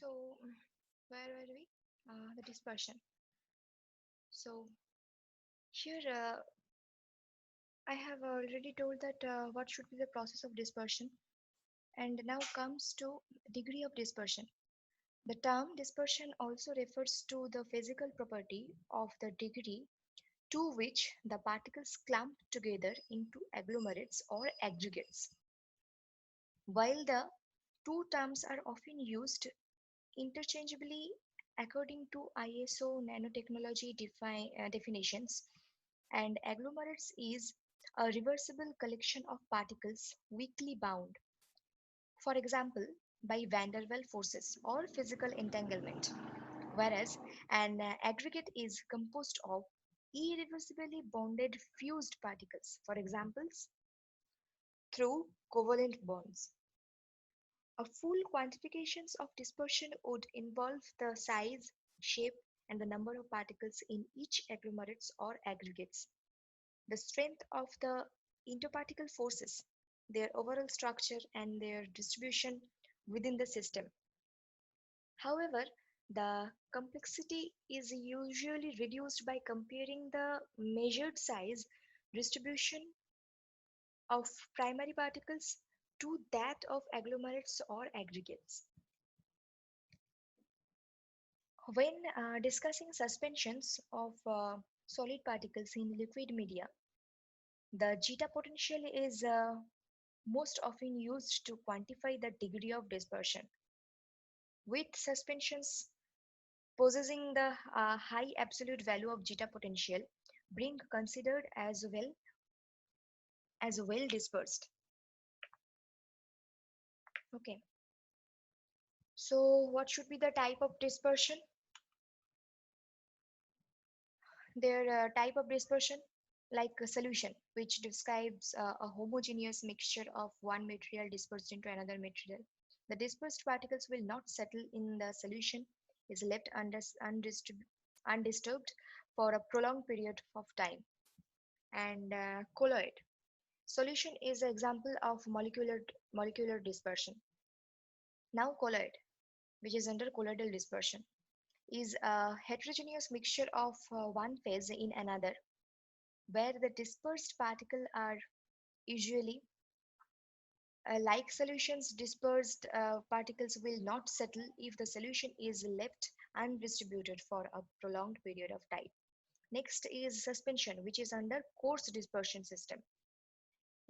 So, where were we? The dispersion. So, here I have already told that what should be the process of dispersion, and now comes to degree of dispersion. The term dispersion also refers to the physical property of the degree to which the particles clump together into agglomerates or aggregates. While the two terms are often used interchangeably according to ISO nanotechnology definitions, and agglomerates is a reversible collection of particles weakly bound, for example, by van der Waals forces or physical entanglement, whereas an aggregate is composed of irreversibly bonded fused particles, for examples, through covalent bonds. A full quantifications of dispersion would involve the size, shape, and the number of particles in each agglomerates or aggregates, the strength of the interparticle forces, their overall structure, and their distribution within the system. However, the complexity is usually reduced by comparing the measured size distribution of primary particles to that of agglomerates or aggregates. When discussing suspensions of solid particles in liquid media, the zeta potential is most often used to quantify the degree of dispersion. With suspensions possessing the high absolute value of zeta potential being considered as well dispersed. Okay, so what should be the type of dispersion? Their type of dispersion, like a solution, which describes a homogeneous mixture of one material dispersed into another material. The dispersed particles will not settle in the solution, is left undisturbed for a prolonged period of time. And colloid solution is an example of molecular dispersion. Now colloid, which is under colloidal dispersion, is a heterogeneous mixture of one phase in another, where the dispersed particles are usually like solutions. Dispersed particles will not settle if the solution is left undistributed for a prolonged period of time. Next is suspension, which is under coarse dispersion system,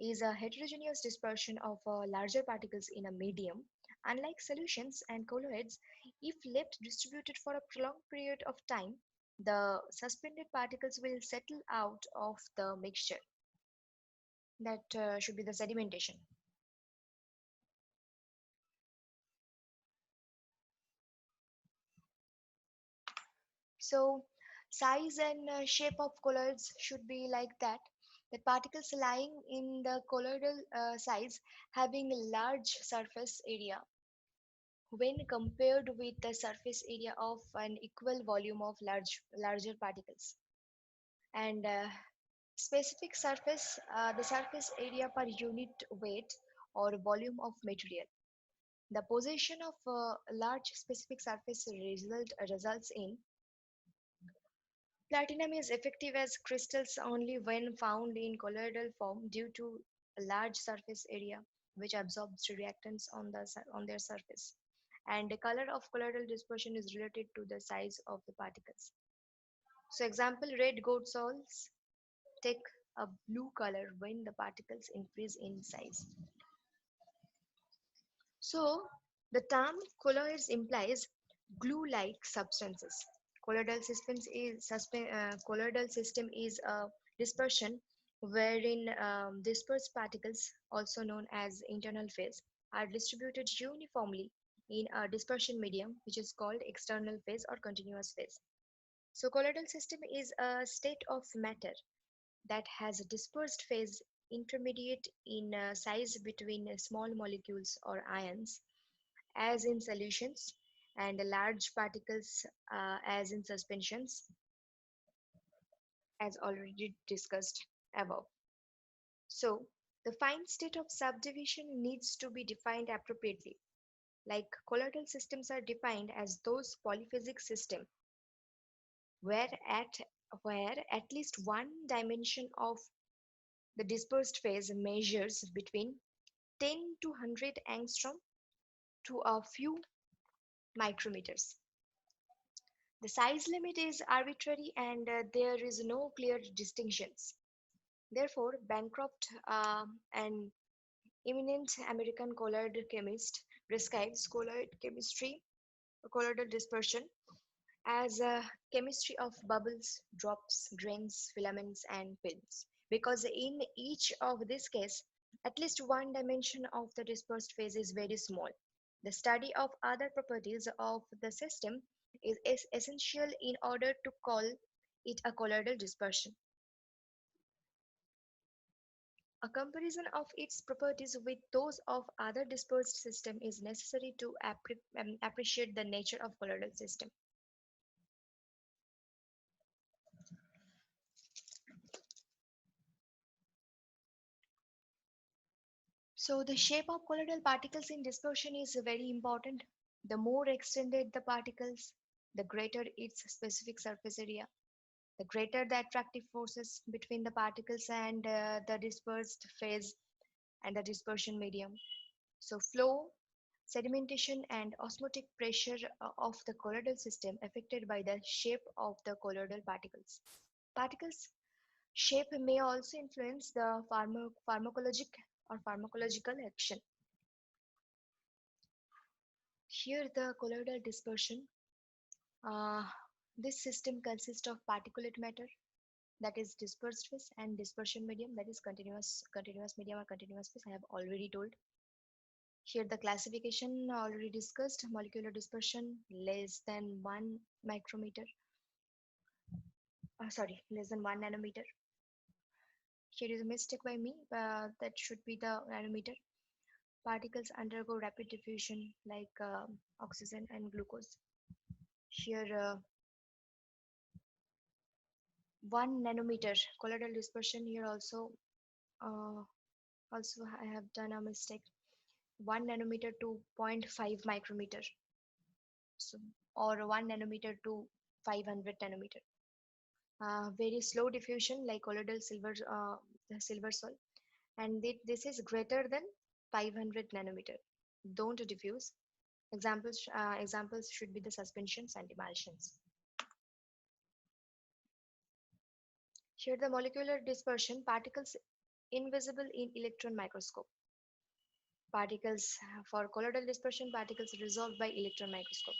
is a heterogeneous dispersion of larger particles in a medium. Unlike solutions and colloids, if left distributed for a prolonged period of time, the suspended particles will settle out of the mixture. That should be the sedimentation. So, size and shape of colloids should be like that. The particles lying in the colloidal size having a large surface area when compared with the surface area of an equal volume of larger particles, and specific surface, the surface area per unit weight or volume of material. The position of a large specific surface results in platinum is effective as crystals only when found in colloidal form due to a large surface area which absorbs reactants on their surface. And the color of colloidal dispersion is related to the size of the particles. So example, red gold salts take a blue color when the particles increase in size. So the term colloids implies glue-like substances. Colloidal system is a dispersion wherein dispersed particles, also known as internal phase, are distributed uniformly in a dispersion medium, which is called external phase or continuous phase. So colloidal system is a state of matter that has a dispersed phase intermediate in size between small molecules or ions, as in solutions, and large particles, as in suspensions, as already discussed above. So, the fine state of subdivision needs to be defined appropriately. Like colloidal systems are defined as those polyphasic systems where at least one dimension of the dispersed phase measures between 10 to 100 angstrom to a few micrometers. The size limit is arbitrary and there is no clear distinctions. Therefore, Bancroft, an eminent American colloid chemist, describes colloid chemistry, colloidal dispersion, as a chemistry of bubbles, drops, grains, filaments, and films. Because in each of these cases, at least one dimension of the dispersed phase is very small. The study of other properties of the system is essential in order to call it a colloidal dispersion. A comparison of its properties with those of other dispersed systems is necessary to appreciate the nature of colloidal system. So the shape of colloidal particles in dispersion is very important. The more extended the particles, the greater its specific surface area, the greater the attractive forces between the particles and the dispersed phase and the dispersion medium. So flow, sedimentation and osmotic pressure of the colloidal system affected by the shape of the colloidal particles. Particles shape may also influence the pharmacologic or pharmacological action. Here the colloidal dispersion. Uh, this system consists of particulate matter that is dispersed phase and dispersion medium that is continuous medium or continuous phase. I have already told. Here the classification already discussed molecular dispersion less than 1 micrometer. Sorry, less than 1 nanometer. Here is a mistake by me. That should be the nanometer. Particles undergo rapid diffusion like oxygen and glucose. Here 1 nanometer colloidal dispersion. Here uh, I have done a mistake. 1 nanometer to zero point 0.5 micrometer. So or 1 nanometer to 500 nanometer. Very slow diffusion like colloidal silver sol, and this is greater than 500 nanometer. Don't diffuse. Examples should be the suspensions and emulsions. Here the molecular dispersion particles invisible in electron microscope. Particles for colloidal dispersion particles resolved by electron microscope.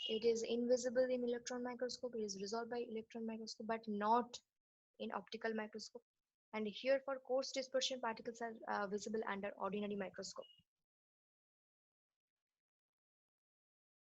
It is invisible in electron microscope. It is resolved by electron microscope, but not in optical microscope. And here for coarse dispersion particles are visible under ordinary microscope.